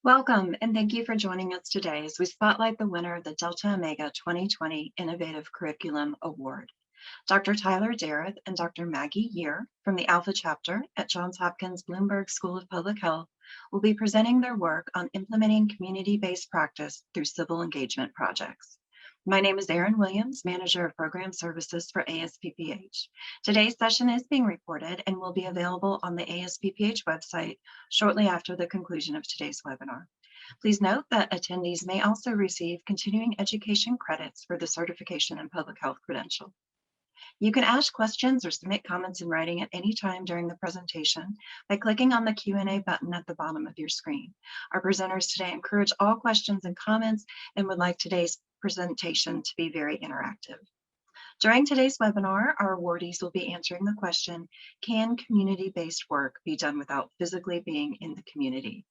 Welcome, and thank you for joining us today as we spotlight the winner of the Delta Omega 2020 Innovative Curriculum Award. Dr. Tyler Dareth and Dr. Maggie Year from the Alpha Chapter at Johns Hopkins Bloomberg School of Public Health will be presenting their work on implementing community-based practice through civil engagement projects. My name is Erin Williams, Manager of Program Services for ASPPH. Today's session is being recorded and will be available on the ASPPH website shortly after the conclusion of today's webinar. Please note that attendees may also receive continuing education credits for the certification in public health credential. You can ask questions or submit comments in writing at any time during the presentation by clicking on the Q&A button at the bottom of your screen. Our presenters today encourage all questions and comments and would like today's presentation to be very interactive. During today's webinar, our awardees will be answering the question, can community-based work be done without physically being in the community?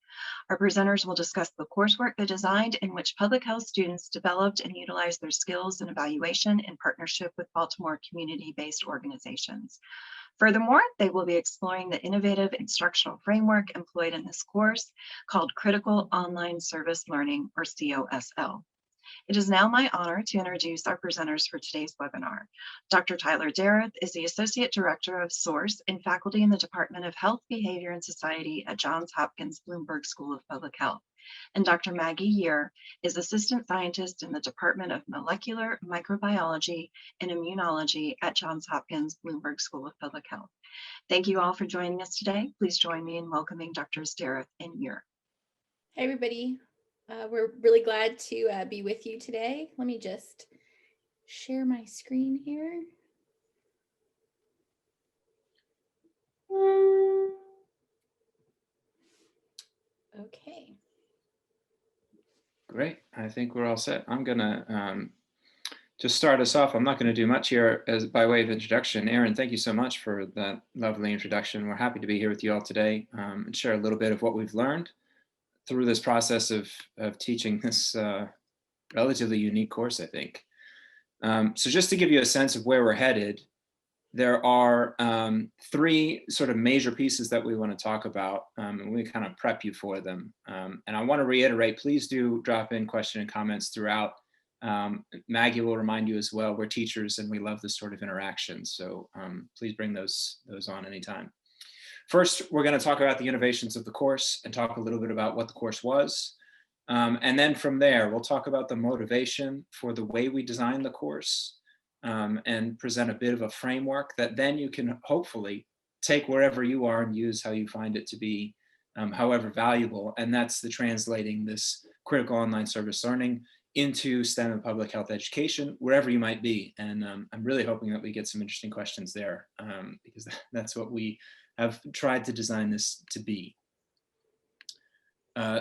Our presenters will discuss the coursework they designed in which public health students developed and utilized their skills and evaluation in partnership with Baltimore community-based organizations. Furthermore, they will be exploring the innovative instructional framework employed in this course called Critical Online Service Learning, or COSL. It is now my honor to introduce our presenters for today's webinar. Dr. Tyler Dareth is the Associate Director of SOURCE and faculty in the Department of Health, Behavior, and Society at Johns Hopkins Bloomberg School of Public Health. And Dr. Maggie Year is Assistant Scientist in the Department of Molecular Microbiology and Immunology at Johns Hopkins Bloomberg School of Public Health. Thank you all for joining us today. Please join me in welcoming Drs. Dareth and Year. Hey, everybody. We're really glad to be with you today. Let me just share my screen here. Okay. Great. I think we're all set. I'm going to just start us off. I'm not going to do much here by way of introduction. Erin, thank you so much for that lovely introduction. We're happy to be here with you all today and share a little bit of what we've learned through this process of teaching this relatively unique course, I think. So just to give you a sense of where we're headed, there are three sort of major pieces that we want to talk about, and we kind of prep you for them. And I want to reiterate, please do drop in questions and comments throughout. Maggie will remind you as well, we're teachers and we love this sort of interaction. So please bring those on anytime. First, we're going to talk about the innovations of the course and talk a little bit about what the course was. And then from there, we'll talk about the motivation for the way we designed the course and present a bit of a framework that then you can hopefully take wherever you are and use how you find it to be, however valuable. And that's the translating this critical online service learning into STEM and public health education, wherever you might be. And I'm really hoping that we get some interesting questions there because that's what we have tried to design this to be.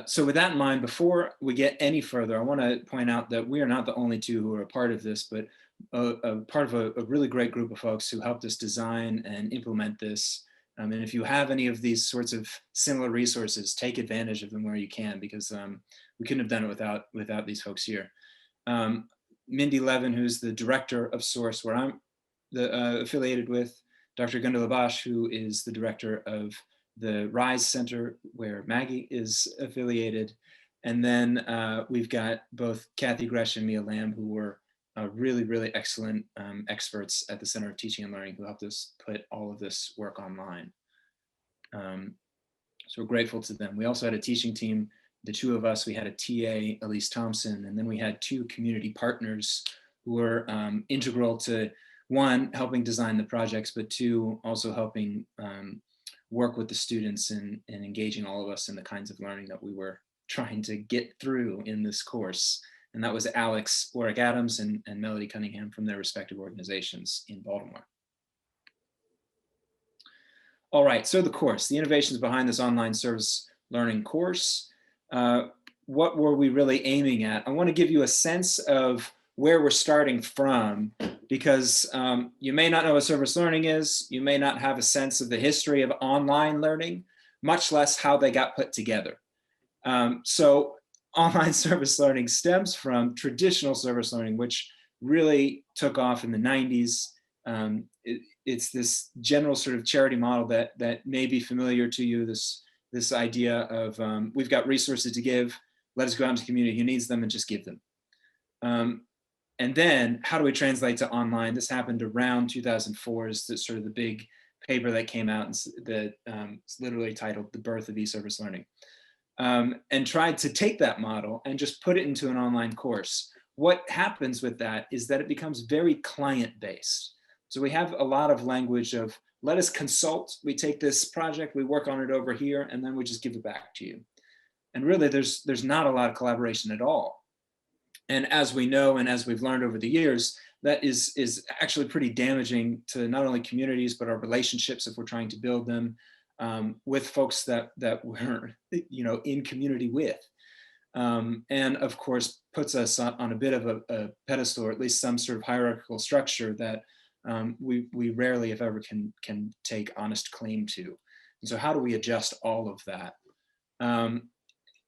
So with that in mind, before we get any further, I want to point out that we are not the only two who are a part of this, but a part of a really great group of folks who helped us design and implement this. And if you have any of these sorts of similar resources, take advantage of them where you can, because we couldn't have done it without these folks here. Mindy Levin, who's the director of SOURCE, where I'm affiliated with, Dr. Gunda Labash, who is the director of the RISE Center, where Maggie is affiliated. And then we've got both Kathy Gresh and Mia Lamb, who were really, really excellent experts at the Center of Teaching and Learning, who helped us put all of this work online. So we're grateful to them. We also had a teaching team, the two of us. We had a TA, Elise Thompson, and then we had two community partners who were integral to, one, helping design the projects, but two, also helping work with the students and engaging all of us in the kinds of learning that we were trying to get through in this course. And that was Alex Warwick-Adams and Melody Cunningham from their respective organizations in Baltimore. All right, so the course, the innovations behind this online service learning course. What were we really aiming at? I want to give you a sense of where we're starting from, because you may not know what service learning is, you may not have a sense of the history of online learning, much less how they got put together. So online service learning stems from traditional service learning, which really took off in the 90s. It's this general sort of charity model that may be familiar to you, this this idea of we've got resources to give, let us go out into the community who needs them and just give them. And then how do we translate to online? This happened around 2004 is the, sort of the big paper that came out that it's literally titled The Birth of E-Service Learning, and tried to take that model and just put it into an online course. What happens with that is that it becomes very client-based. So we have a lot of language of, let us consult, we take this project, we work on it over here, and then we just give it back to you. And really there's not a lot of collaboration at all. And as we know, and as we've learned over the years, that is actually pretty damaging to not only communities, but our relationships if we're trying to build them with folks that we're in community with. And of course, puts us on a bit of a pedestal, or at least some sort of hierarchical structure that we rarely, if ever, can take honest claim to. And so how do we adjust all of that?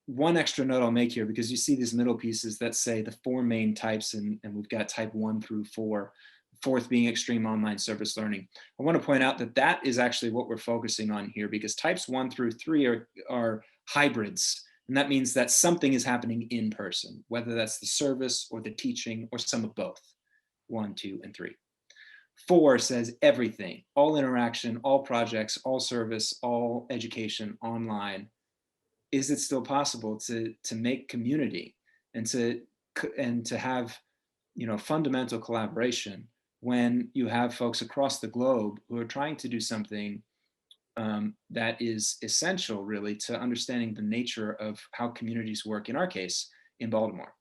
One extra note I'll make here, because you see these middle pieces that say the 4 main types, and we've got type 1 through 4, fourth being extreme online service learning. I want to point out that that is actually what we're focusing on here, because types 1 through 3 are hybrids. And that means that something is happening in person, whether that's the service or the teaching or some of both, 1, 2, and 3. 4 says everything, all interaction, all projects, all service, all education online. Is it still possible to make community and to have fundamental collaboration when you have folks across the globe who are trying to do something that is essential really to understanding the nature of how communities work, in our case, in Baltimore?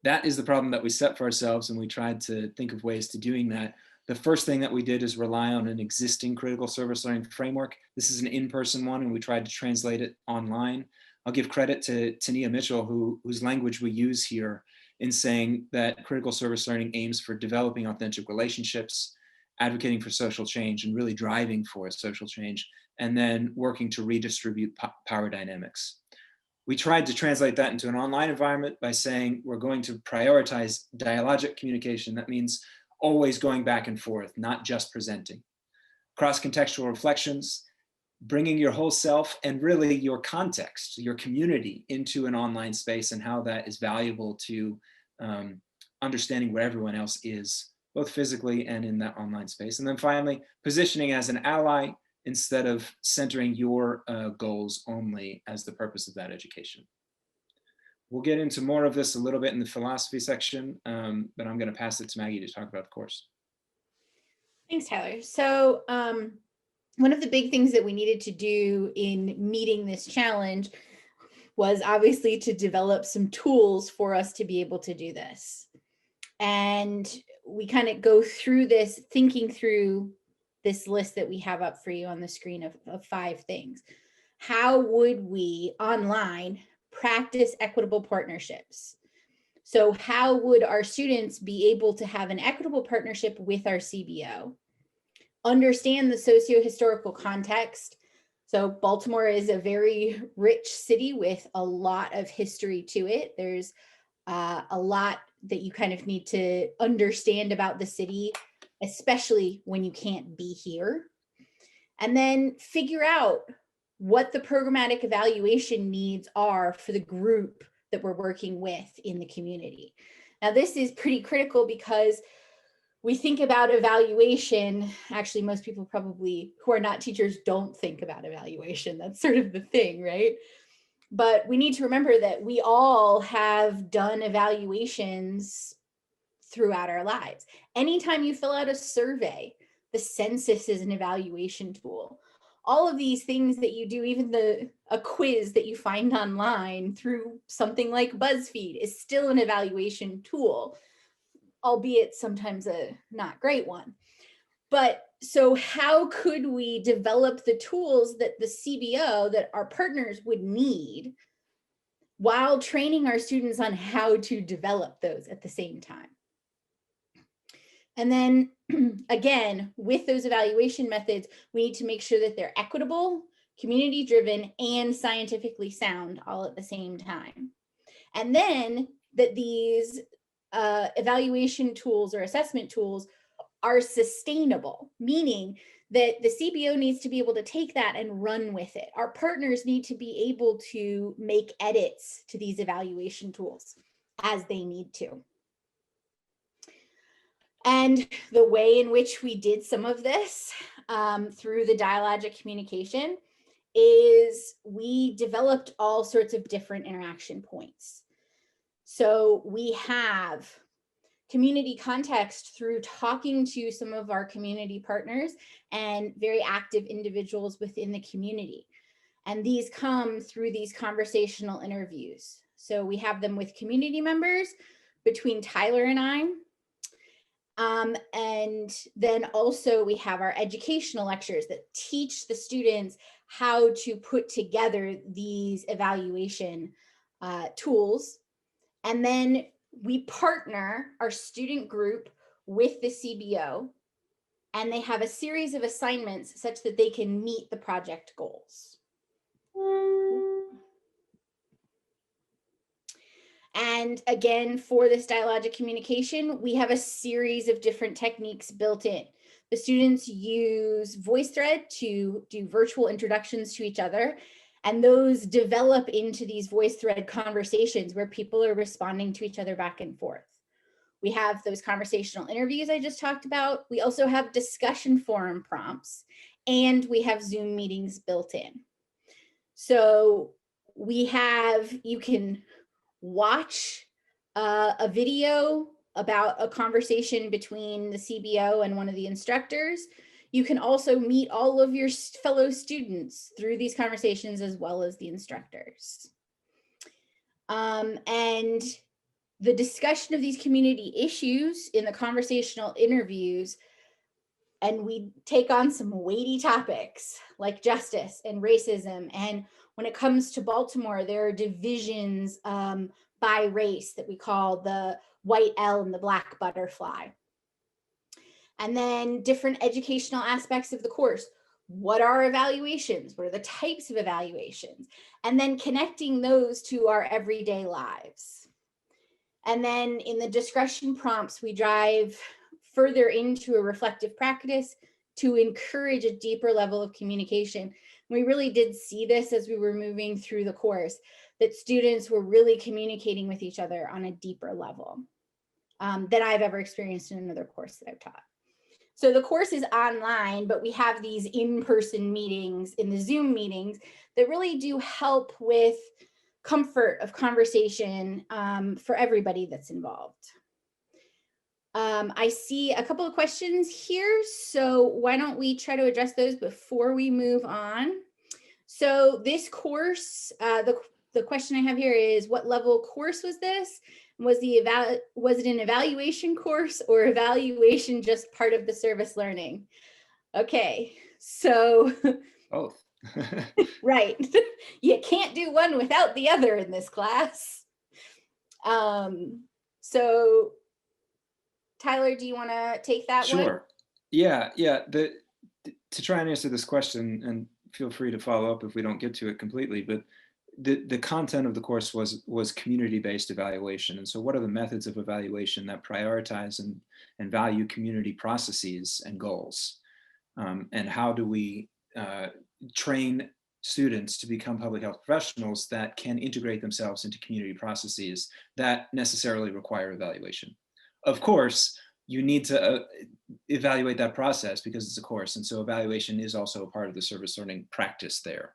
That is the problem that we set for ourselves, and we tried to think of ways to doing that. The first thing that we did is rely on an existing critical service learning framework. This is an in-person one, and we tried to translate it online. I'll give credit to Tania Mitchell, whose language we use here in saying that critical service learning aims for developing authentic relationships, advocating for social change, and really driving for social change, and then working to redistribute power dynamics. We tried to translate that into an online environment by saying we're going to prioritize dialogic communication. That means always going back and forth, not just presenting. Cross-contextual reflections, bringing your whole self and really your context, your community into an online space, and how that is valuable to understanding where everyone else is, both physically and in that online space. And then finally, positioning as an ally instead of centering your goals only as the purpose of that education. We'll get into more of this a little bit in the philosophy section, but I'm going to pass it to Maggie to talk about the course. Thanks, Tyler. So one of the big things that we needed to do in meeting this challenge was obviously to develop some tools for us to be able to do this. And we kind of go through this, thinking through this list that we have up for you on the screen of 5 things. How would we online practice equitable partnerships? So how would our students be able to have an equitable partnership with our CBO? Understand the socio-historical context. So Baltimore is a very rich city with a lot of history to it. There's a lot that you kind of need to understand about the city, especially when you can't be here. And then figure out what the programmatic evaluation needs are for the group that we're working with in the community. Now, this is pretty critical because we think about evaluation. Actually, most people probably who are not teachers don't think about evaluation. That's sort of the thing, right? But we need to remember that we all have done evaluations throughout our lives. Anytime you fill out a survey, the census is an evaluation tool. All of these things that you do, even a quiz that you find online through something like BuzzFeed, is still an evaluation tool, albeit sometimes a not great one. But so how could we develop the tools that the CBO, that our partners would need, while training our students on how to develop those at the same time? And then again, with those evaluation methods, we need to make sure that they're equitable, community-driven, and scientifically sound all at the same time. And then that these evaluation tools or assessment tools are sustainable, meaning that the CBO needs to be able to take that and run with it. Our partners need to be able to make edits to these evaluation tools as they need to. And the way in which we did some of this through the dialogic communication is we developed all sorts of different interaction points. So we have community context through talking to some of our community partners and very active individuals within the community. And these come through these conversational interviews. So we have them with community members between Tyler and I. And then also we have our educational lectures that teach the students how to put together these evaluation tools. And then we partner our student group with the CBO, and they have a series of assignments such that they can meet the project goals. And again, for this dialogic communication, we have a series of different techniques built in. The students use VoiceThread to do virtual introductions to each other, and those develop into these VoiceThread conversations where people are responding to each other back and forth. We have those conversational interviews I just talked about. We also have discussion forum prompts, and we have Zoom meetings built in. So we have, you can watch a video about a conversation between the CBO and one of the instructors. You can also meet all of your fellow students through these conversations as well as the instructors. And the discussion of these community issues in the conversational interviews, and we take on some weighty topics like justice and racism. And when it comes to Baltimore, there are divisions by race that we call the white L and the black butterfly. And then different educational aspects of the course. What are evaluations? What are the types of evaluations? And then connecting those to our everyday lives. And then in the discussion prompts, we drive further into a reflective practice to encourage a deeper level of communication. We really did see this as we were moving through the course, that students were really communicating with each other on a deeper level than I've ever experienced in another course that I've taught. So the course is online, but we have these in-person meetings in the Zoom meetings that really do help with comfort of conversation for everybody that's involved. I see a couple of questions here, so why don't we try to address those before we move on? So this course, the question I have here is, what level course was this? Was it an evaluation course or evaluation just part of the service learning? Okay, so Both. right, you can't do one without the other in this class. So Tyler, do you want to take that one? Sure. Yeah. To try and answer this question, and feel free to follow up if we don't get to it completely, but the content of the course was community-based evaluation. And so what are the methods of evaluation that prioritize and value community processes and goals? And how do we train students to become public health professionals that can integrate themselves into community processes that necessarily require evaluation? Of course, you need to evaluate that process because it's a course. And so evaluation is also a part of the service learning practice there.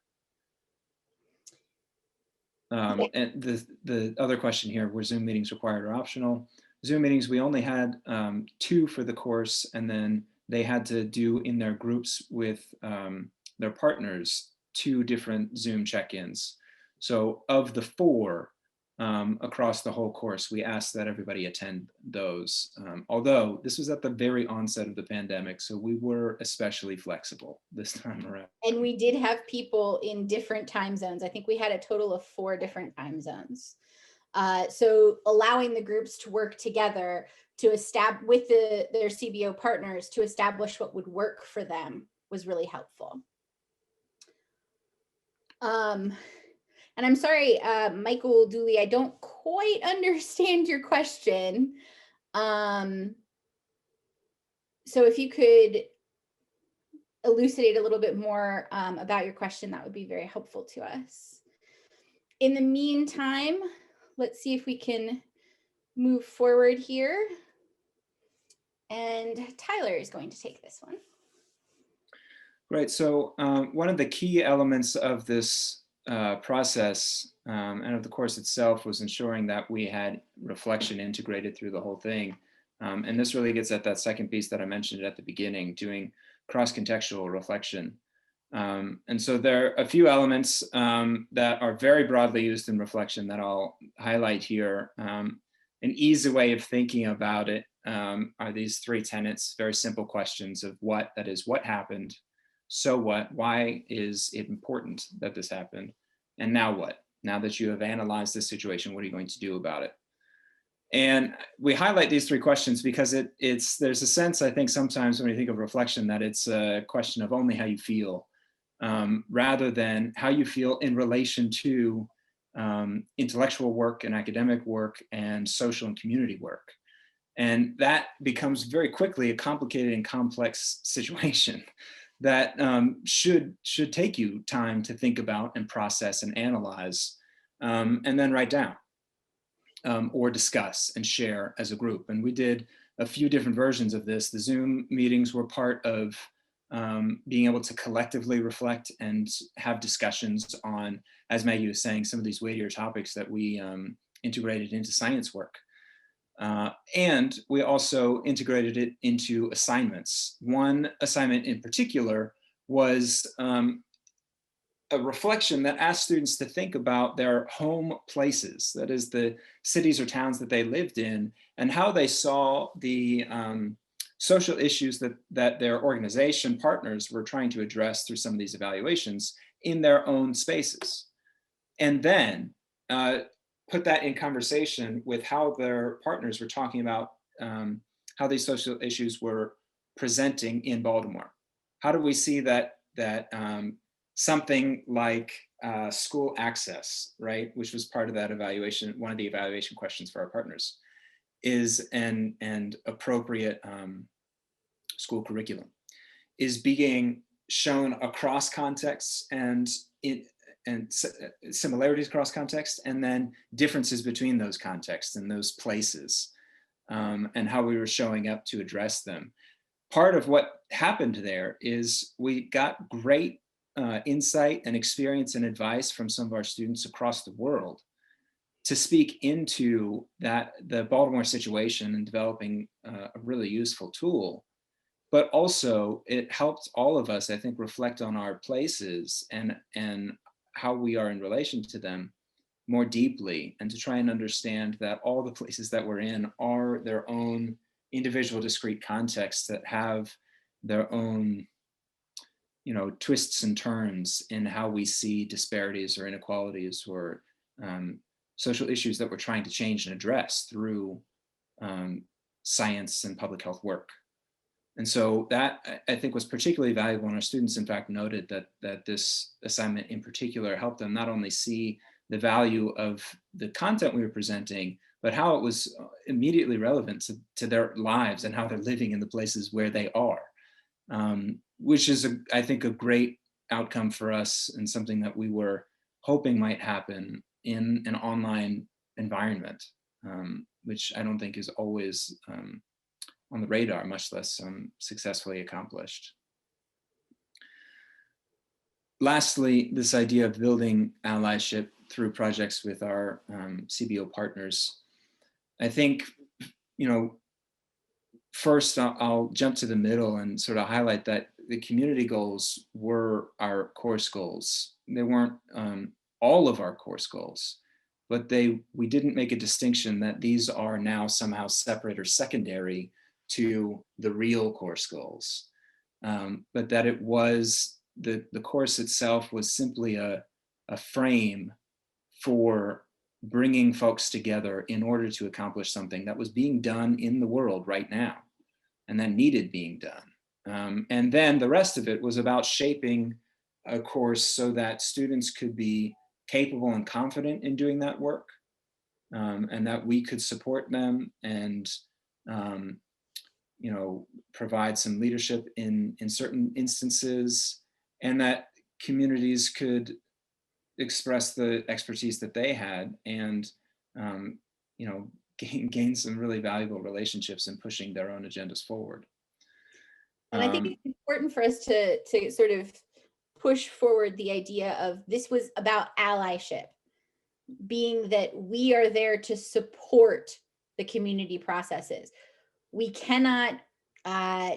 And the other question here, were Zoom meetings required or optional? Zoom meetings, we only had 2 for the course, and then they had to do in their groups with their partners 2 different Zoom check-ins. So of the 4 across the whole course, we asked that everybody attend those. Although this was at the very onset of the pandemic, so we were especially flexible this time around. And we did have people in different time zones. I think we had a total of 4 different time zones. So allowing the groups to work together to establish with their CBO partners to establish what would work for them was really helpful. And I'm sorry, Michael Dooley, I don't quite understand your question. So if you could elucidate a little bit more about your question, that would be very helpful to us. In the meantime, let's see if we can move forward here. And Tyler is going to take this one. Right. So one of the key elements of this process and of the course itself was ensuring that we had reflection integrated through the whole thing. And this really gets at that second piece that I mentioned at the beginning, doing cross-contextual reflection. And so there are a few elements that are very broadly used in reflection that I'll highlight here. An easy way of thinking about it are these three tenets, very simple questions of what, that is, what happened, so what, why is it important that this happened, and now what? Now that you have analyzed this situation, what are you going to do about it? And we highlight these three questions because there's a sense, I think, sometimes when you think of reflection, that it's a question of only how you feel, rather than how you feel in relation to intellectual work and academic work and social and community work. And that becomes very quickly a complicated and complex situation that should take you time to think about and process and analyze, and then write down or discuss and share as a group. And we did a few different versions of this. The Zoom meetings were part of being able to collectively reflect and have discussions on, as Maggie was saying, some of these weightier topics that we integrated into science work. And we also integrated it into assignments. One assignment in particular was a reflection that asked students to think about their home places, that is the cities or towns that they lived in, and how they saw the social issues that their organization partners were trying to address through some of these evaluations in their own spaces. And then put that in conversation with how their partners were talking about how these social issues were presenting in Baltimore. How do we see that something like school access, right, which was part of that evaluation, one of the evaluation questions for our partners, is an appropriate school curriculum, is being shown across contexts and similarities across context, and then differences between those contexts and those places, and how we were showing up to address them. Part of what happened there is we got great insight and experience and advice from some of our students across the world to speak into the Baltimore situation and developing a really useful tool. But also it helped all of us, I think, reflect on our places and how we are in relation to them more deeply, and to try and understand that all the places that we're in are their own individual discrete contexts that have their own, twists and turns in how we see disparities or inequalities or social issues that we're trying to change and address through science and public health work. And so that, I think, was particularly valuable, and our students, in fact, noted that this assignment in particular helped them not only see the value of the content we were presenting, but how it was immediately relevant to their lives and how they're living in the places where they are, which is, I think, a great outcome for us, and something that we were hoping might happen in an online environment, which I don't think is always on the radar, much less successfully accomplished. Lastly, this idea of building allyship through projects with our CBO partners. I think, first I'll jump to the middle and sort of highlight that the community goals were our course goals. They weren't all of our course goals, but we didn't make a distinction that these are now somehow separate or secondary to the real course goals, but that it was the course itself was simply a frame for bringing folks together in order to accomplish something that was being done in the world right now and that needed being done. And then the rest of it was about shaping a course so that students could be capable and confident in doing that work, and that we could support them and provide some leadership in certain instances, and that communities could express the expertise that they had and, gain some really valuable relationships in pushing their own agendas forward. And I think it's important for us to sort of push forward the idea of this was about allyship, being that we are there to support the community processes. We cannot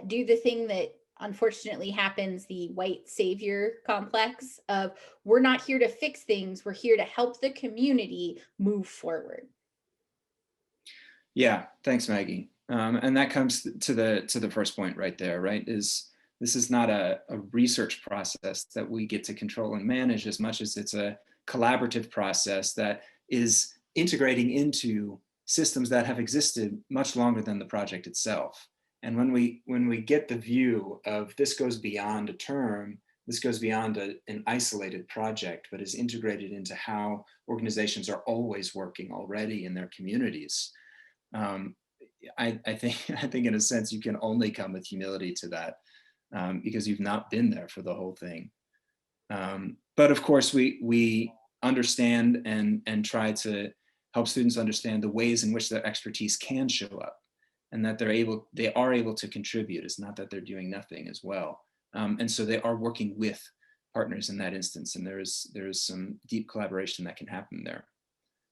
do the thing that unfortunately happens, the white savior complex of we're not here to fix things, we're here to help the community move forward. Yeah, thanks, Maggie. And that comes to the first point right there, right? This is not a research process that we get to control and manage as much as it's a collaborative process that is integrating into systems that have existed much longer than the project itself. And when we get the view of this goes beyond a term, this goes beyond an isolated project, but is integrated into how organizations are always working already in their communities. I think in a sense you can only come with humility to that because you've not been there for the whole thing. But of course we understand and try to help students understand the ways in which their expertise can show up, and that they are able to contribute. It's not that they're doing nothing as well. And so they are working with partners in that instance, and there is some deep collaboration that can happen there.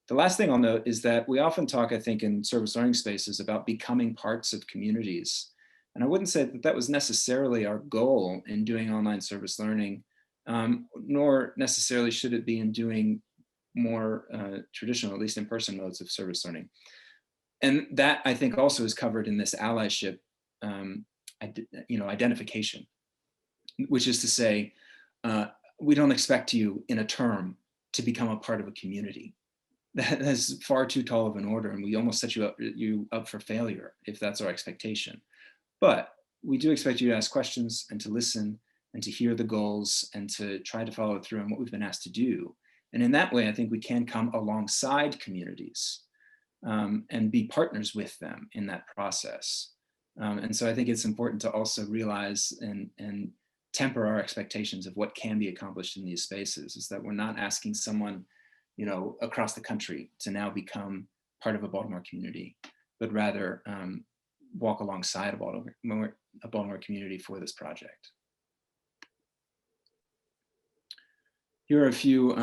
The last thing I'll note is that we often talk, I think, in service learning spaces about becoming parts of communities. And I wouldn't say that that was necessarily our goal in doing online service learning, nor necessarily should it be in doing more traditional, at least in-person modes of service learning. And that, I think, also is covered in this allyship identification, which is to say, we don't expect you in a term to become a part of a community. That is far too tall of an order, and we almost set you up for failure if that's our expectation. But we do expect you to ask questions and to listen and to hear the goals and to try to follow through on what we've been asked to do. And in that way, I think we can come alongside communities and be partners with them in that process. And so I think it's important to also realize and temper our expectations of what can be accomplished in these spaces, is that we're not asking someone across the country to now become part of a Baltimore community, but rather walk alongside a Baltimore community for this project. Here are a few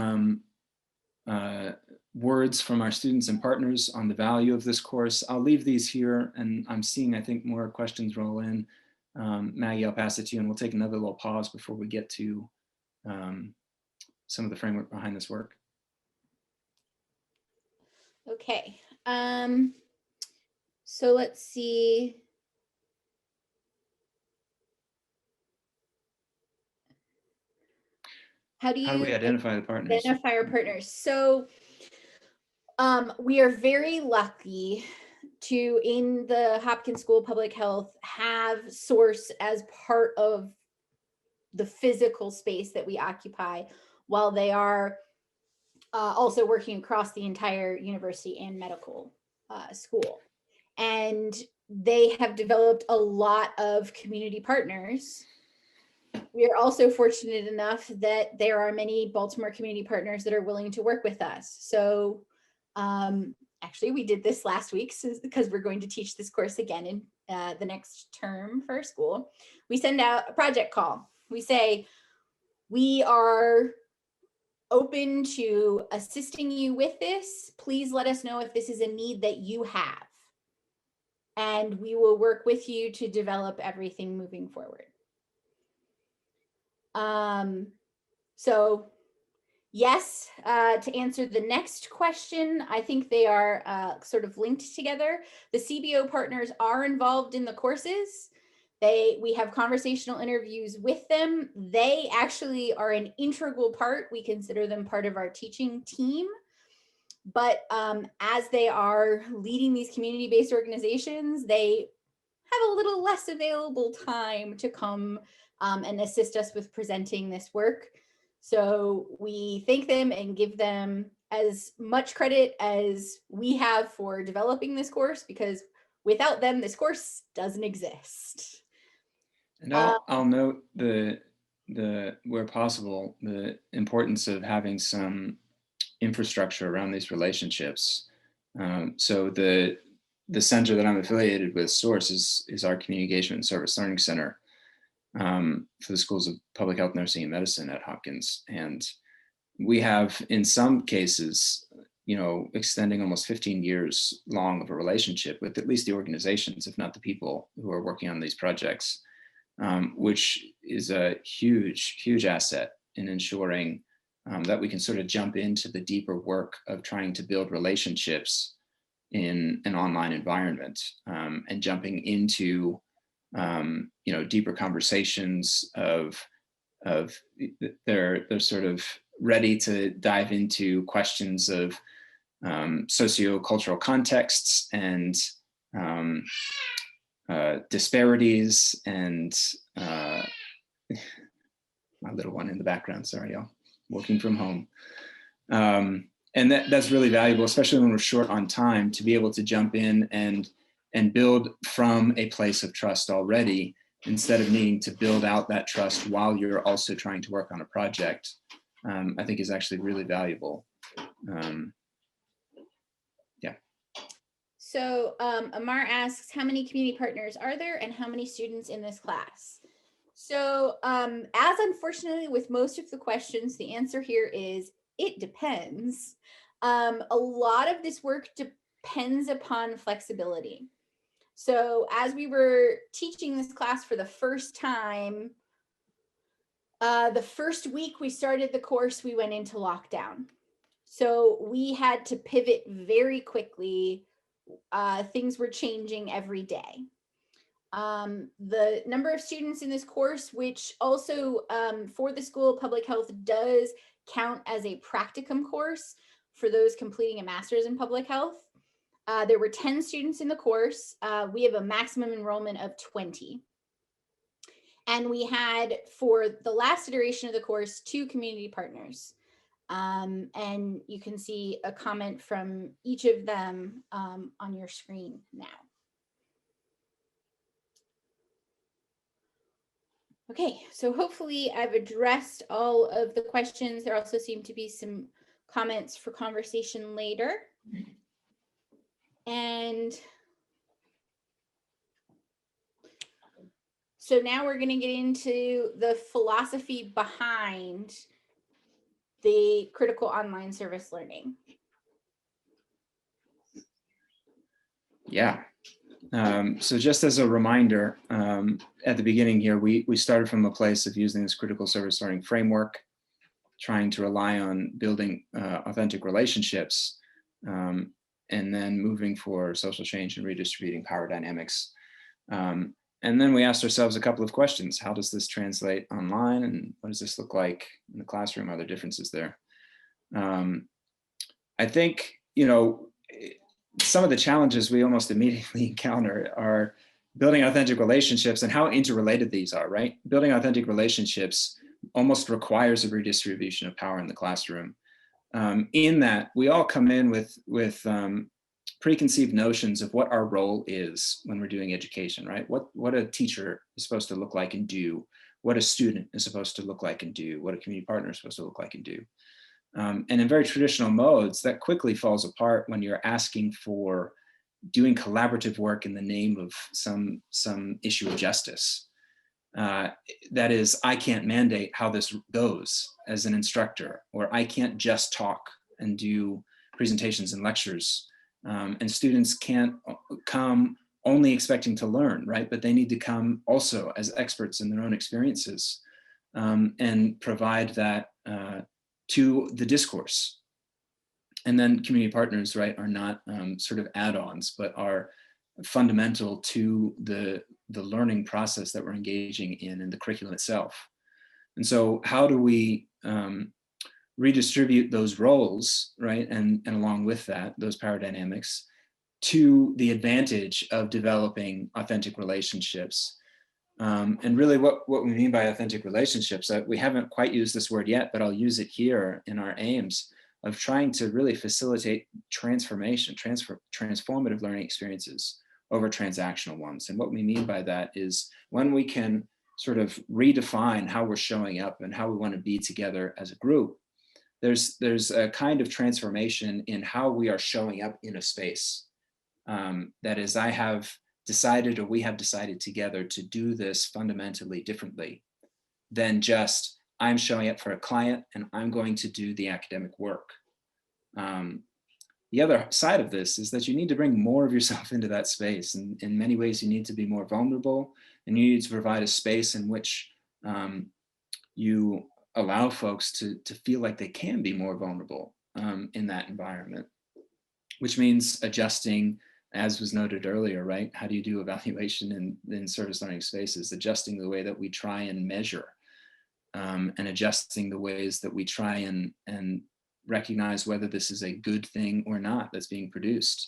words from our students and partners on the value of this course. I'll leave these here, and I'm seeing, I think, more questions roll in. Maggie, I'll pass it to you, and we'll take another little pause before we get to some of the framework behind this work. Okay, so let's see. How do we identify the partners? Identify our partners. So we are very lucky to, in the Hopkins School of Public Health, have SOURCE as part of the physical space that we occupy, while they are also working across the entire university and medical school. And they have developed a lot of community partners. We are also fortunate enough that there are many Baltimore community partners that are willing to work with us. So actually, we did this last week because we're going to teach this course again in the next term for our school. We send out a project call. We say, we are open to assisting you with this. Please let us know if this is a need that you have, and we will work with you to develop everything moving forward. So yes, to answer the next question, I think they are sort of linked together. The CBO partners are involved in the courses. We have conversational interviews with them. They actually are an integral part. We consider them part of our teaching team. But as they are leading these community-based organizations, they have a little less available time to come and assist us with presenting this work. So we thank them and give them as much credit as we have for developing this course, because Without them, this course doesn't exist. And I'll note the where possible, the importance of having some infrastructure around these relationships. So the center that I'm affiliated with, Source, is our Communication and Service Learning Center for the Schools of Public Health, Nursing, and Medicine at Hopkins. And we have, in some cases, extending almost 15 years long of a relationship with at least the organizations, if not the people who are working on these projects, which is a huge, huge asset in ensuring that we can sort of jump into the deeper work of trying to build relationships in an online environment, and jumping into deeper conversations of they're sort of ready to dive into questions of socio-cultural contexts and disparities and my little one in the background, sorry, y'all, working from home. And that's really valuable, especially when we're short on time, to be able to jump in and build from a place of trust already, instead of needing to build out that trust while you're also trying to work on a project. I think is actually really valuable. Yeah. So Amar asks, how many community partners are there and how many students in this class? So as unfortunately with most of the questions, the answer here is it depends. A lot of this work depends upon flexibility. So as we were teaching this class for the first time, the first week we started the course, we went into lockdown. So we had to pivot very quickly. Things were changing every day. The number of students in this course, which also for the School of Public Health does count as a practicum course for those completing a master's in public health. There were 10 students in the course. We have a maximum enrollment of 20. And we had, for the last iteration of the course, 2 community partners. And you can see a comment from each of them on your screen now. Okay, so hopefully I've addressed all of the questions. There also seem to be some comments for conversation later. And so now we're going to get into the philosophy behind the critical online service learning. Yeah. So just as a reminder, at the beginning here, we started from a place of using this critical service learning framework, trying to rely on building authentic relationships, and then moving for social change and redistributing power dynamics. And then we asked ourselves a couple of questions. How does this translate online? And what does this look like in the classroom? Are there differences there? I think, some of the challenges we almost immediately encounter are building authentic relationships and how interrelated these are, right? Building authentic relationships almost requires a redistribution of power in the classroom. In that we all come in with preconceived notions of what our role is when we're doing education, right? What a teacher is supposed to look like and do, what a student is supposed to look like and do, what a community partner is supposed to look like and do. And in very traditional modes, that quickly falls apart when you're asking for doing collaborative work in the name of some issue of justice. That is, I can't mandate how this goes as an instructor, or I can't just talk and do presentations and lectures. And students can't come only expecting to learn, right? But they need to come also as experts in their own experiences, and provide that to the discourse. And then community partners, right, are not sort of add-ons, but are fundamental to the learning process that we're engaging in the curriculum itself. And so how do we redistribute those roles, right, and along with that, those power dynamics, to the advantage of developing authentic relationships? And really what we mean by authentic relationships, we haven't quite used this word yet, but I'll use it here in our aims of trying to really facilitate transformative learning experiences over transactional ones. And what we mean by that is when we can sort of redefine how we're showing up and how we want to be together as a group, there's a kind of transformation in how we are showing up in a space. That is, I have decided, or we have decided together, to do this fundamentally differently than just I'm showing up for a client and I'm going to do the academic work. The other side of this is that you need to bring more of yourself into that space. And in many ways, you need to be more vulnerable, and you need to provide a space in which you allow folks to feel like they can be more vulnerable in that environment, which means adjusting, as was noted earlier, right? How do you do evaluation in service learning spaces? Adjusting the way that we try and measure, and adjusting the ways that we try and recognize whether this is a good thing or not that's being produced.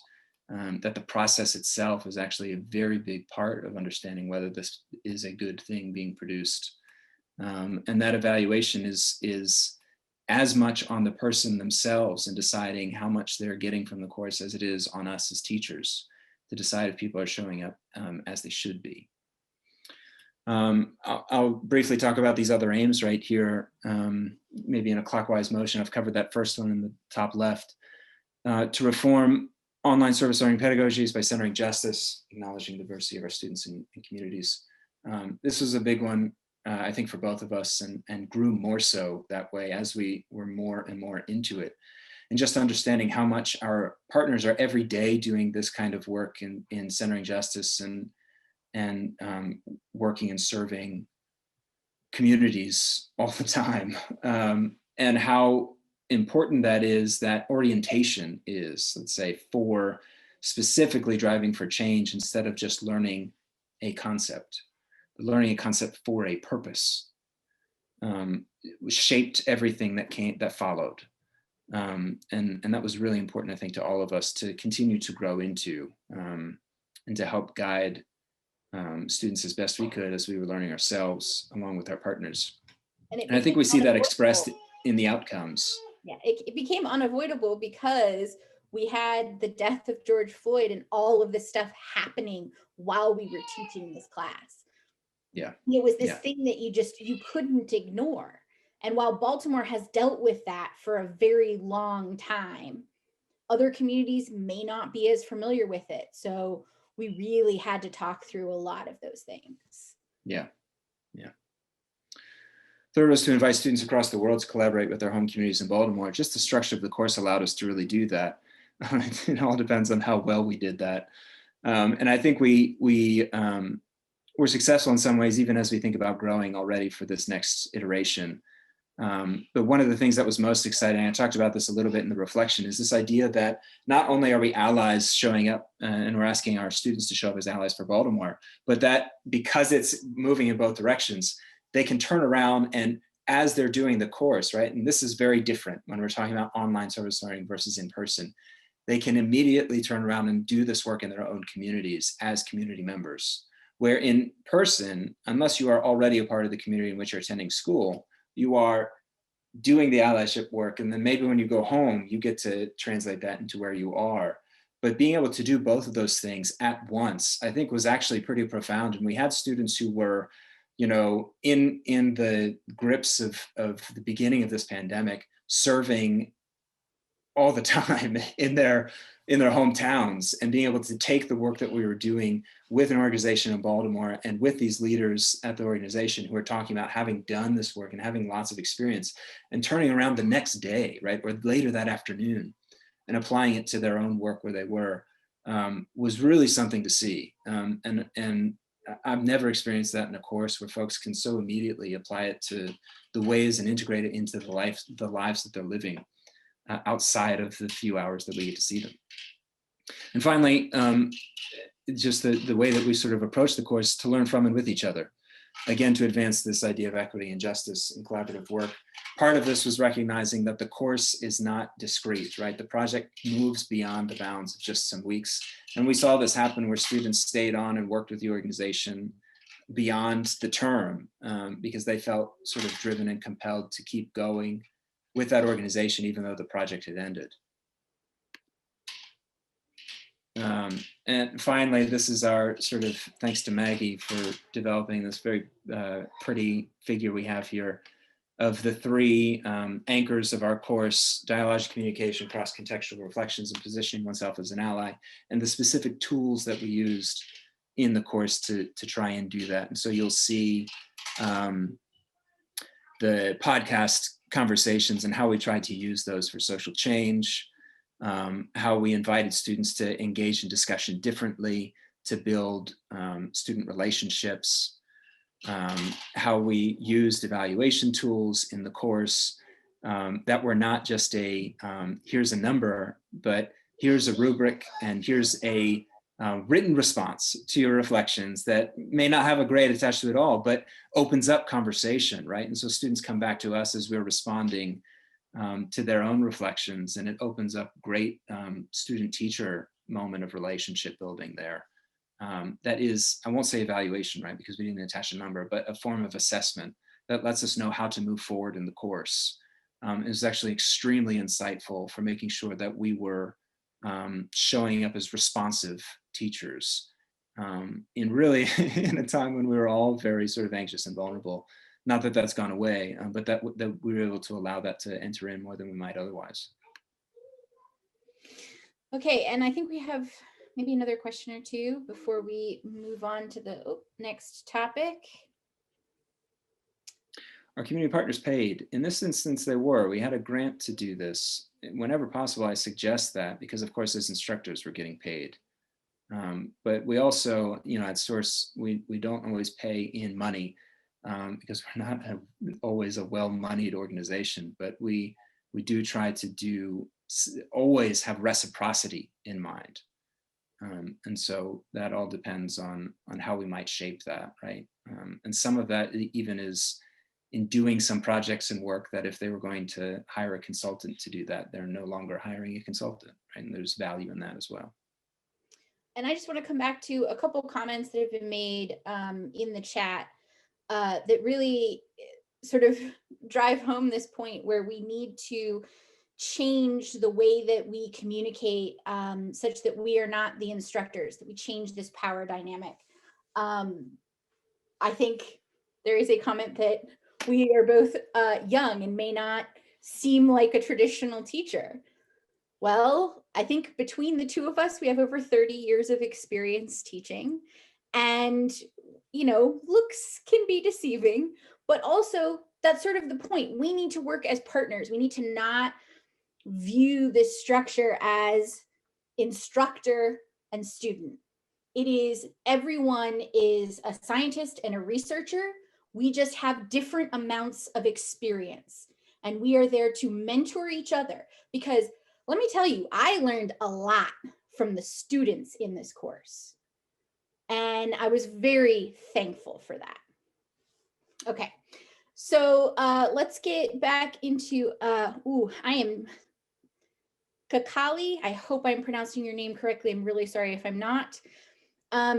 That the process itself is actually a very big part of understanding whether this is a good thing being produced. And that evaluation is as much on the person themselves and deciding how much they're getting from the course as it is on us as teachers to decide if people are showing up as they should be. I'll briefly talk about these other aims right here, maybe in a clockwise motion. I've covered that first one in the top left. To reform online service learning pedagogies by centering justice, acknowledging the diversity of our students and communities. This was a big one, I think, for both of us, and grew more so that way as we were more and more into it. And just understanding how much our partners are every day doing this kind of work in centering justice and working and serving communities all the time, and how important that is, that orientation is, let's say, for specifically driving for change instead of just learning a concept. Learning a concept for a purpose shaped everything that followed. And that was really important, I think, to all of us to continue to grow into, and to help guide students as best we could as we were learning ourselves along with our partners. And I think we see that expressed in the outcomes. Yeah, it became unavoidable because we had the death of George Floyd and all of this stuff happening while we were teaching this class. Yeah. It was this thing that you couldn't ignore. And while Baltimore has dealt with that for a very long time, other communities may not be as familiar with it. So we really had to talk through a lot of those things. Yeah. Third was to invite students across the world to collaborate with their home communities in Baltimore. Just the structure of the course allowed us to really do that. It all depends on how well we did that. And I think we were successful in some ways, even as we think about growing already for this next iteration. But one of the things that was most exciting, I talked about this a little bit in the reflection, is this idea that not only are we allies showing up and we're asking our students to show up as allies for Baltimore, but that because it's moving in both directions, they can turn around and as they're doing the course, right? And this is very different when we're talking about online service learning versus in person. They can immediately turn around and do this work in their own communities as community members. Where in person, unless you are already a part of the community in which you're attending school, you are doing the allyship work. And then maybe when you go home, you get to translate that into where you are. But being able to do both of those things at once, I think was actually pretty profound. And we had students who were, in the grips of the beginning of this pandemic, serving all the time in their hometowns, and being able to take the work that we were doing with an organization in Baltimore and with these leaders at the organization who are talking about having done this work and having lots of experience, and turning around the next day, right, or later that afternoon, and applying it to their own work where they were, was really something to see. And I've never experienced that in a course where folks can so immediately apply it to the ways and integrate it into the lives that they're living outside of the few hours that we get to see them. And finally, just the way that we sort of approach the course, to learn from and with each other. Again, to advance this idea of equity and justice and collaborative work. Part of this was recognizing that the course is not discrete, right? The project moves beyond the bounds of just some weeks. And we saw this happen where students stayed on and worked with the organization beyond the term because they felt sort of driven and compelled to keep going with that organization, even though the project had ended. And finally, this is our sort of thanks to Maggie for developing this very pretty figure we have here of the three anchors of our course: dialogic communication, cross-contextual reflections, and positioning oneself as an ally, and the specific tools that we used in the course to try and do that. And so you'll see the podcast conversations and how we tried to use those for social change, how we invited students to engage in discussion differently, to build student relationships, how we used evaluation tools in the course that were not just a here's a number, but here's a rubric and here's a written response to your reflections that may not have a grade attached to it all, but opens up conversation, right? And so students come back to us as we're responding to their own reflections, and it opens up great student-teacher moment of relationship building there. That is, I won't say evaluation, right, because we didn't attach a number, but a form of assessment that lets us know how to move forward in the course. It was actually extremely insightful for making sure that we were showing up as responsive teachers in really in a time when we were all very sort of anxious and vulnerable. Not that that's gone away, but that we were able to allow that to enter in more than we might otherwise. Okay, and I think we have maybe another question or two before we move on to the next topic. Our community partners paid. In this instance, they were. We had a grant to do this. Whenever possible, I suggest that because, of course, as instructors, we're getting paid. But we also, at Source, we don't always pay in money because we're not always a well-moneyed organization. But we do try to always have reciprocity in mind. And so that all depends on how we might shape that, right? And some of that even is in doing some projects and work that if they were going to hire a consultant to do that, they're no longer hiring a consultant, right? And there's value in that as well. And I just want to come back to a couple comments that have been made in the chat that really sort of drive home this point where we need to change the way that we communicate such that we are not the instructors, that we change this power dynamic. I think there is a comment that we are both young and may not seem like a traditional teacher. Well, I think between the two of us, we have over 30 years of experience teaching. And, looks can be deceiving, but also that's sort of the point. We need to work as partners. We need to not view this structure as instructor and student. It is, everyone is a scientist and a researcher. We just have different amounts of experience, and we are there to mentor each other because let me tell you, I learned a lot from the students in this course, and I was very thankful for that. Okay, so let's get back into, I am Kakali. I hope I'm pronouncing your name correctly. I'm really sorry if I'm not.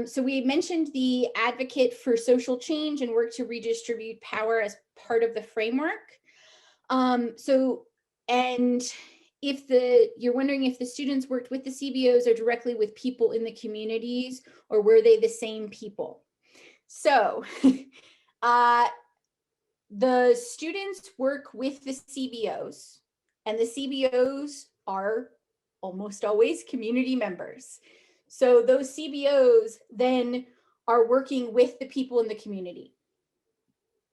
So we mentioned the advocate for social change and work to redistribute power as part of the framework. And if you're wondering if the students worked with the CBOs or directly with people in the communities, or were they the same people? So the students work with the CBOs, and the CBOs are almost always community members. So those CBOs then are working with the people in the community.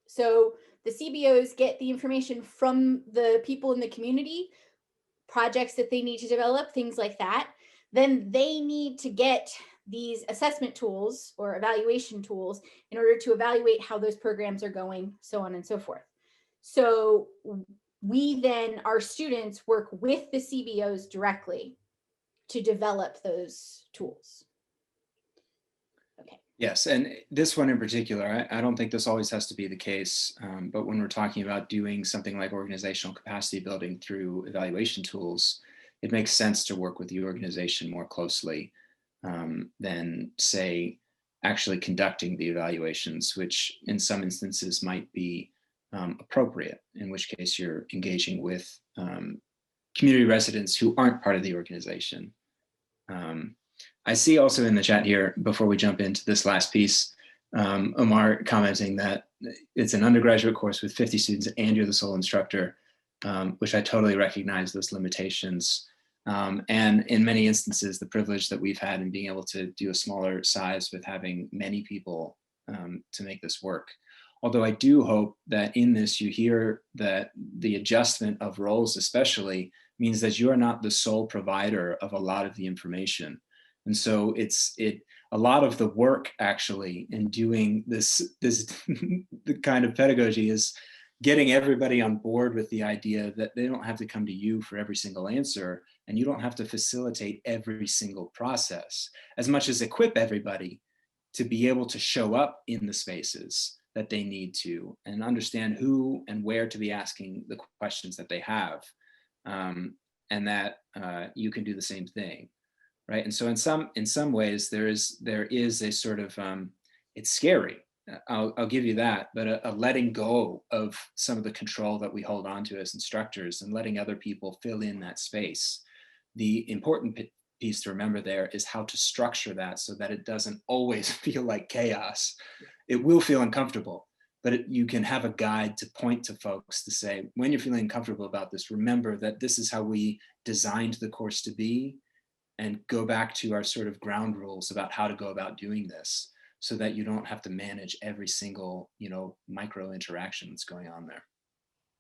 So the CBOs get the information from the people in the community, projects that they need to develop, things like that. Then they need to get these assessment tools or evaluation tools in order to evaluate how those programs are going, so on and so forth. So we then, our students work with the CBOs directly to develop those tools. Okay. Yes, and this one in particular, I don't think this always has to be the case, but when we're talking about doing something like organizational capacity building through evaluation tools, it makes sense to work with the organization more closely than, say, actually conducting the evaluations, which in some instances might be appropriate, in which case you're engaging with community residents who aren't part of the organization. I see also in the chat here, before we jump into this last piece, Omar commenting that it's an undergraduate course with 50 students and you're the sole instructor, which I totally recognize those limitations. And in many instances, the privilege that we've had in being able to do a smaller size with having many people to make this work. Although I do hope that in this, you hear that the adjustment of roles especially means that you are not the sole provider of a lot of the information. And so a lot of the work actually in doing this the kind of pedagogy is getting everybody on board with the idea that they don't have to come to you for every single answer, and you don't have to facilitate every single process, as much as equip everybody to be able to show up in the spaces that they need to and understand who and where to be asking the questions that they have, and that you can do the same thing, right? And so in some ways there is a sort of it's scary. I'll give you that, but a letting go of some of the control that we hold on to as instructors and letting other people fill in that space. The important piece to remember there is how to structure that so that it doesn't always feel like chaos. It will feel uncomfortable, but you can have a guide to point to folks to say, when you're feeling uncomfortable about this, remember that this is how we designed the course to be, and go back to our sort of ground rules about how to go about doing this, so that you don't have to manage every single, micro interaction that's going on there.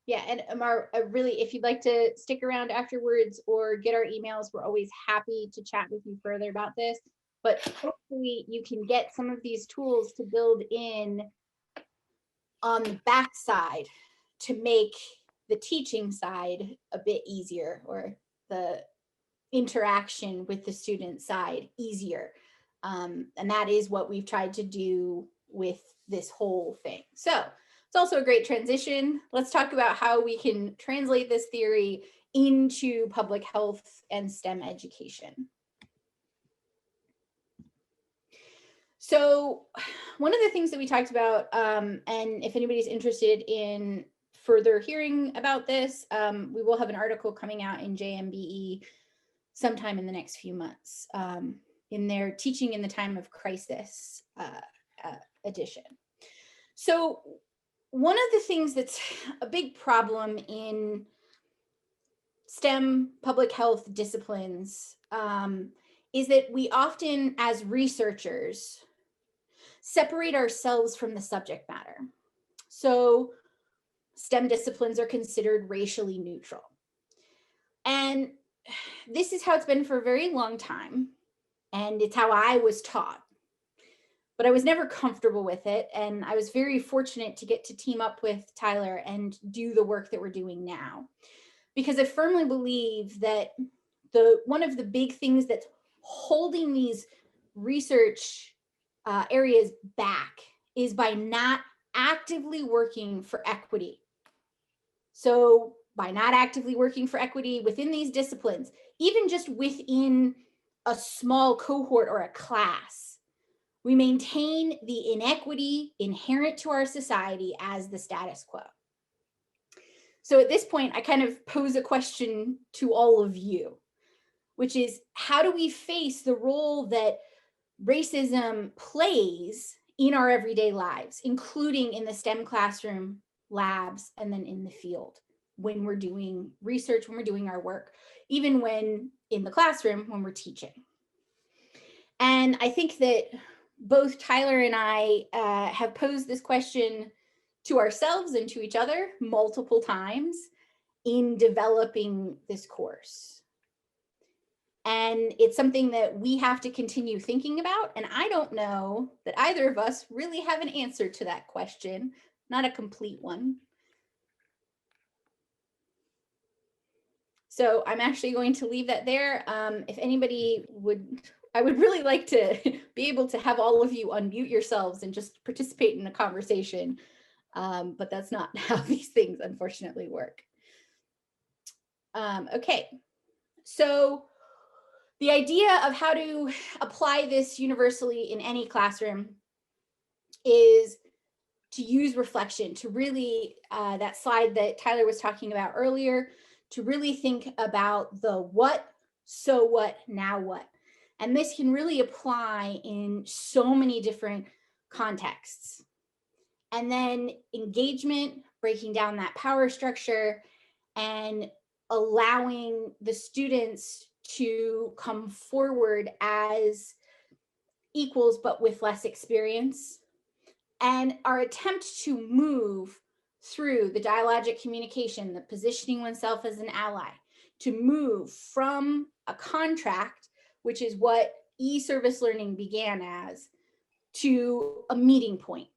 Yeah, and Amar, really, if you'd like to stick around afterwards or get our emails, we're always happy to chat with you further about this. But hopefully you can get some of these tools to build in on the back side to make the teaching side a bit easier, or the interaction with the student side easier. And that is what we've tried to do with this whole thing. So it's also a great transition. Let's talk about how we can translate this theory into public health and STEM education. So one of the things that we talked about, and if anybody's interested in further hearing about this, we will have an article coming out in JMBE sometime in the next few months, in their Teaching in the Time of Crisis edition. So one of the things that's a big problem in STEM public health disciplines is that we often, as researchers, separate ourselves from the subject matter. So STEM disciplines are considered racially neutral. And this is how it's been for a very long time. And it's how I was taught. But I was never comfortable with it. And I was very fortunate to get to team up with Tyler and do the work that we're doing now. Because I firmly believe that one of the big things that's holding these research areas back is by not actively working for equity. So by not actively working for equity within these disciplines, even just within a small cohort or a class, we maintain the inequity inherent to our society as the status quo. So at this point, I kind of pose a question to all of you, which is, how do we face the role that racism plays in our everyday lives, including in the STEM classroom, labs, and then in the field, when we're doing research, when we're doing our work, even when in the classroom, when we're teaching? And I think that both Tyler and I have posed this question to ourselves and to each other multiple times in developing this course. And it's something that we have to continue thinking about. And I don't know that either of us really have an answer to that question, not a complete one. So I'm actually going to leave that there. If anybody would, I would really like to be able to have all of you unmute yourselves and just participate in the conversation. But that's not how these things unfortunately work. Okay, so the idea of how to apply this universally in any classroom is to use reflection, to really, that slide that Tyler was talking about earlier, to really think about the what, so what, now what. And this can really apply in so many different contexts. And then engagement, breaking down that power structure and allowing the students to come forward as equals, but with less experience. And our attempt to move through the dialogic communication, the positioning oneself as an ally, to move from a contract, which is what e-service learning began as, to a meeting point.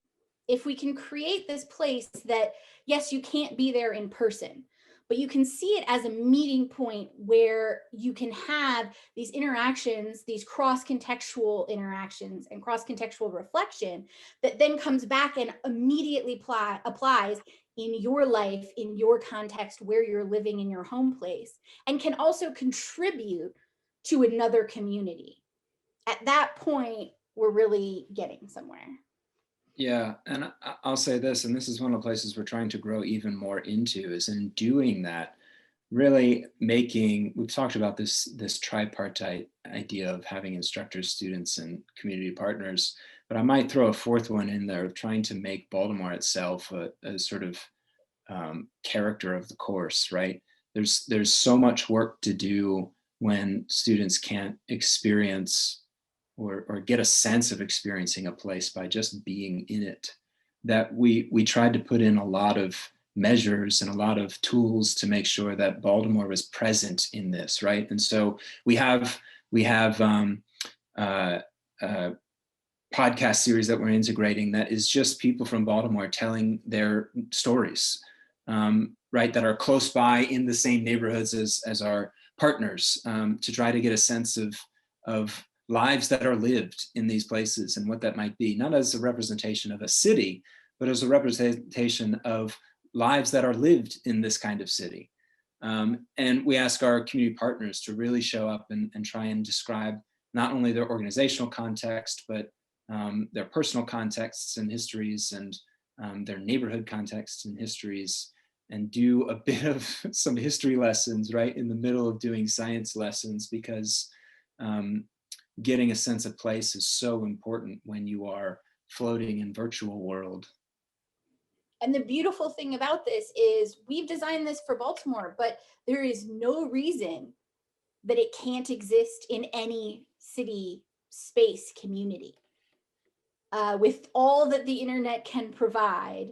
If we can create this place that, yes, you can't be there in person, but you can see it as a meeting point where you can have these interactions, these cross-contextual interactions and cross-contextual reflection that then comes back and immediately applies in your life, in your context, where you're living in your home place, and can also contribute to another community. At that point, we're really getting somewhere. Yeah, and I'll say this, and this is one of the places we're trying to grow even more into, is in doing that, really making, we've talked about this tripartite idea of having instructors, students, and community partners, but I might throw a fourth one in there of trying to make Baltimore itself a sort of character of the course, right? There's so much work to do when students can't experience or get a sense of experiencing a place by just being in it, that we tried to put in a lot of measures and a lot of tools to make sure that Baltimore was present in this, right? And so we have podcast series that we're integrating that is just people from Baltimore telling their stories, right, that are close by in the same neighborhoods as our partners, to try to get a sense of lives that are lived in these places and what that might be, not as a representation of a city, but as a representation of lives that are lived in this kind of city. And we ask our community partners to really show up and try and describe not only their organizational context, but their personal contexts and histories, and their neighborhood contexts and histories, and do a bit of some history lessons right in the middle of doing science lessons, because getting a sense of place is so important when you are floating in virtual world. And the beautiful thing about this is we've designed this for Baltimore, but there is no reason that it can't exist in any city space community. With all that the internet can provide,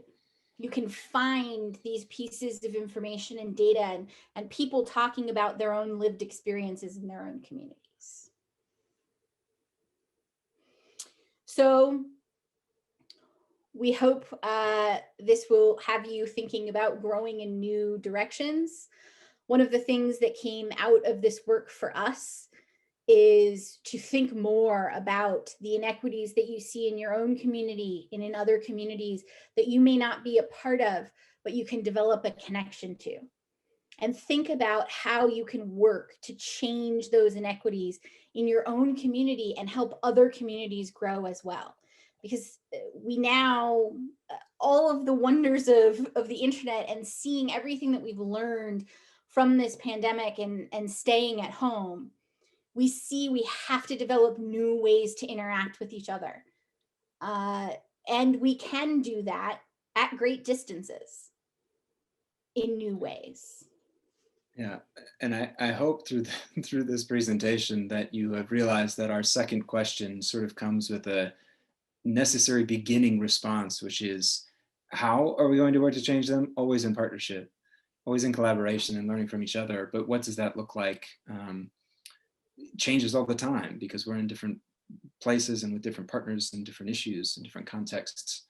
you can find these pieces of information and data and people talking about their own lived experiences in their own communities. So we hope this will have you thinking about growing in new directions. One of the things that came out of this work for us is to think more about the inequities that you see in your own community and in other communities that you may not be a part of, but you can develop a connection to. And think about how you can work to change those inequities in your own community and help other communities grow as well. Because we now, all of the wonders of the internet and seeing everything that we've learned from this pandemic and staying at home, we see we have to develop new ways to interact with each other. And we can do that at great distances in new ways. Yeah, and I hope through this presentation that you have realized that our second question sort of comes with a necessary beginning response, which is, how are we going to work to change them? Always in partnership, always in collaboration and learning from each other. But what does that look like? Changes all the time because we're in different places and with different partners and different issues and different contexts.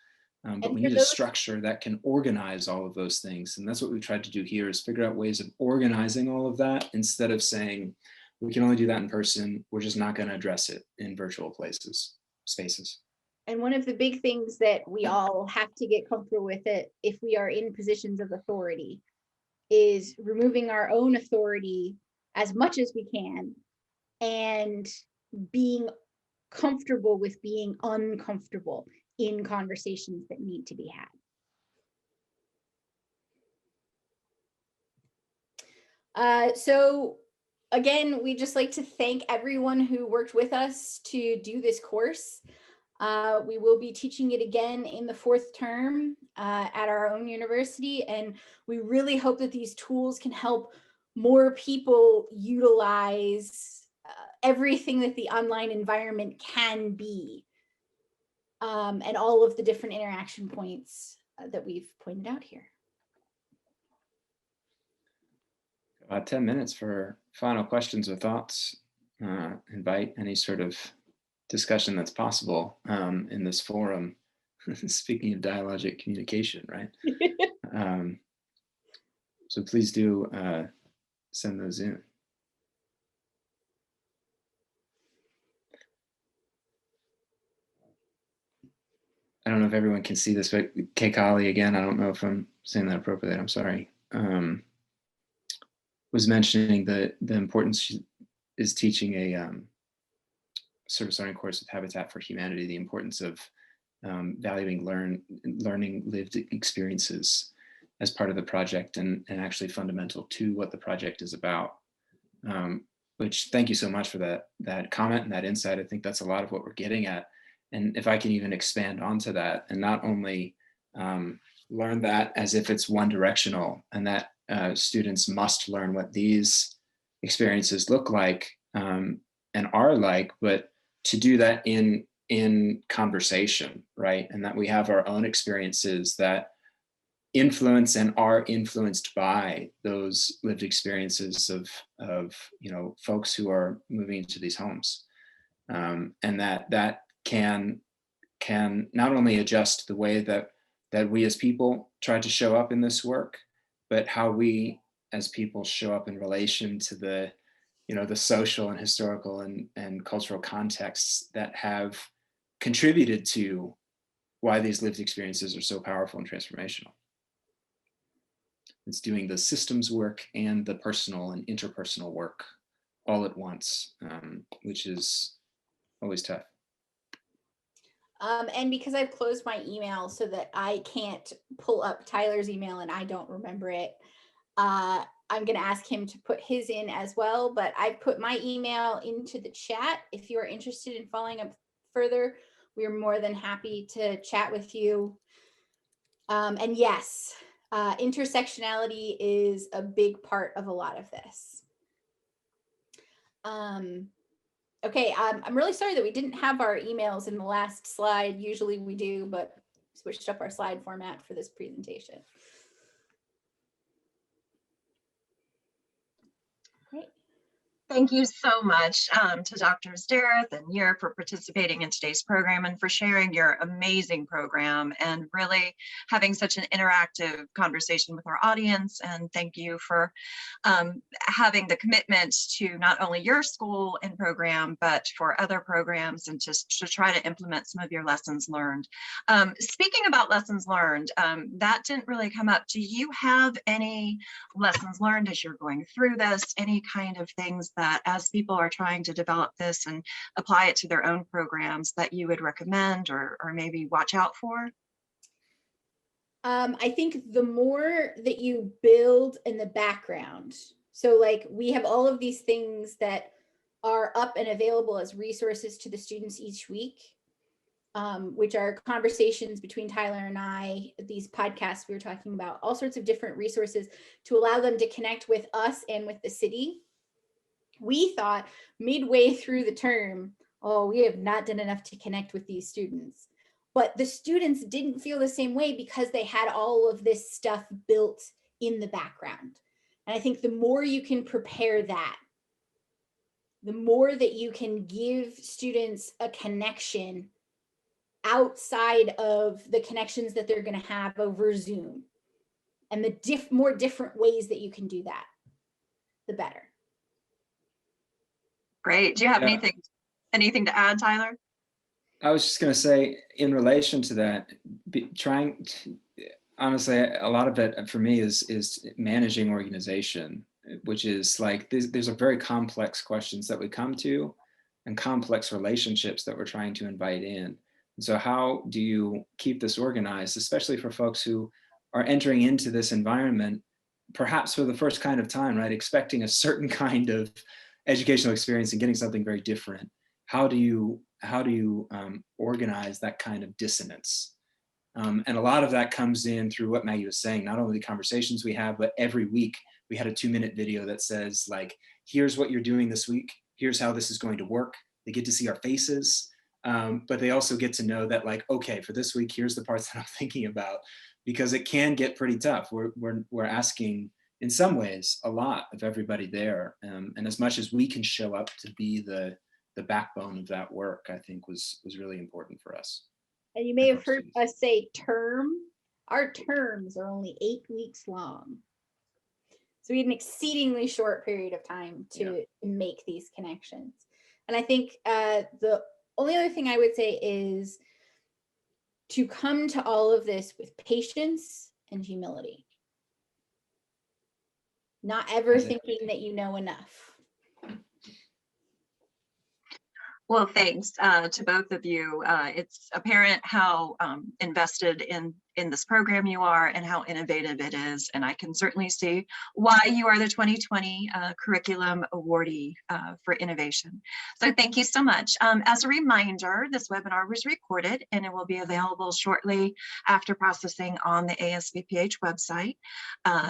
But we need a structure that can organize all of those things. And that's what we've tried to do here, is figure out ways of organizing all of that instead of saying, we can only do that in person. We're just not going to address it in virtual spaces. And one of the big things that we all have to get comfortable with it if we are in positions of authority is removing our own authority as much as we can and being comfortable with being uncomfortable in conversations that need to be had. So again, we just like to thank everyone who worked with us to do this course. We will be teaching it again in the 4th term at our own university, and we really hope that these tools can help more people utilize everything that the online environment can be, and all of the different interaction points that we've pointed out here. About 10 minutes for final questions or thoughts. Invite any sort of discussion that's possible in this forum. Speaking of dialogic communication, right? So please do send those in. I don't know if everyone can see this, but Kekali, again, I don't know if I'm saying that appropriately, I'm sorry, was mentioning the importance she is teaching a service learning course with Habitat for Humanity, the importance of valuing learning lived experiences as part of the project and actually fundamental to what the project is about. Which, thank you so much for that comment and that insight. I think that's a lot of what we're getting at. And if I can even expand onto that and not only learn that as if it's one directional and that students must learn what these experiences look like and are like, but to do that in conversation, right? And that we have our own experiences that influence and are influenced by those lived experiences of folks who are moving into these homes, and that can not only adjust the way that we as people try to show up in this work, but how we as people show up in relation to the social and historical and cultural contexts that have contributed to why these lived experiences are so powerful and transformational. It's doing the systems work and the personal and interpersonal work all at once, which is always tough. And because I've closed my email so that I can't pull up Tyler's email and I don't remember it, I'm going to ask him to put his in as well. But I've put my email into the chat. If you are interested in following up further, we are more than happy to chat with you. And yes, intersectionality is a big part of a lot of this. Okay, I'm really sorry that we didn't have our emails in the last slide. Usually we do, but switched up our slide format for this presentation. Great. Thank you so much to Drs. Dareth and Yer for participating in today's program and for sharing your amazing program and really having such an interactive conversation with our audience. And thank you for having the commitment to not only your school and program, but for other programs and just to try to implement some of your lessons learned. Speaking about lessons learned, that didn't really come up. Do you have any lessons learned as you're going through this, any kind of things that as people are trying to develop this and apply it to their own programs that you would recommend or maybe watch out for? I think the more that you build in the background, so like we have all of these things that are up and available as resources to the students each week, which are conversations between Tyler and I, these podcasts we were talking about, all sorts of different resources to allow them to connect with us and with the city. We thought midway through the term, oh, we have not done enough to connect with these students. But the students didn't feel the same way because they had all of this stuff built in the background. And I think the more you can prepare that, the more that you can give students a connection outside of the connections that they're going to have over Zoom, and the more different ways that you can do that, the better. Great. Do you have anything to add, Tyler? I was just going to say, in relation to that, honestly, a lot of it for me is managing organization, which is like, there's a very complex questions that we come to and complex relationships that we're trying to invite in. And so how do you keep this organized, especially for folks who are entering into this environment perhaps for the first kind of time, right, expecting a certain kind of educational experience and getting something very different. How do you organize that kind of dissonance? And a lot of that comes in through what Maggie was saying, not only the conversations we have, but every week we had a 2-minute video that says, like, here's what you're doing this week. Here's how this is going to work. They get to see our faces, but they also get to know that, like, okay, for this week, here's the parts that I'm thinking about, because it can get pretty tough. We're asking, in some ways, a lot of everybody there. And as much as we can show up to be the backbone of that work, I think was really important for us. And you may have heard us say term. Our terms are only 8 weeks long. So we had an exceedingly short period of time to make these connections. And I think the only other thing I would say is to come to all of this with patience and humility. Not ever thinking that you know enough. Well, thanks to both of you. It's apparent how invested in this program you are and how innovative it is. And I can certainly see why you are the 2020 Curriculum Awardee for Innovation. So thank you so much. As a reminder, this webinar was recorded and it will be available shortly after processing on the ASVPH website.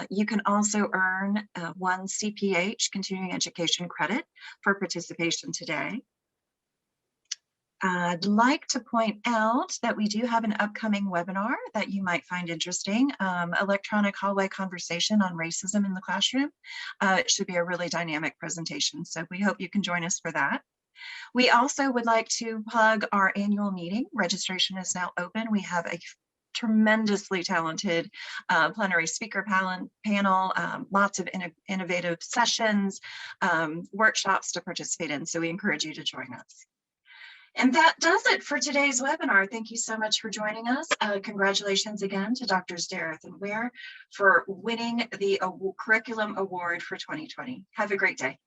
You can also earn 1 CPH, continuing education credit, for participation today. I'd like to point out that we do have an upcoming webinar that you might find interesting, electronic hallway conversation on racism in the classroom. It should be a really dynamic presentation, so we hope you can join us for that. We also would like to plug our annual meeting. Registration is now open. We have a tremendously talented plenary speaker panel, lots of innovative sessions, workshops to participate in, so we encourage you to join us. And that does it for today's webinar. Thank you so much for joining us. Congratulations again to Drs. Dareth and Ware for winning the Curriculum Award for 2020. Have a great day.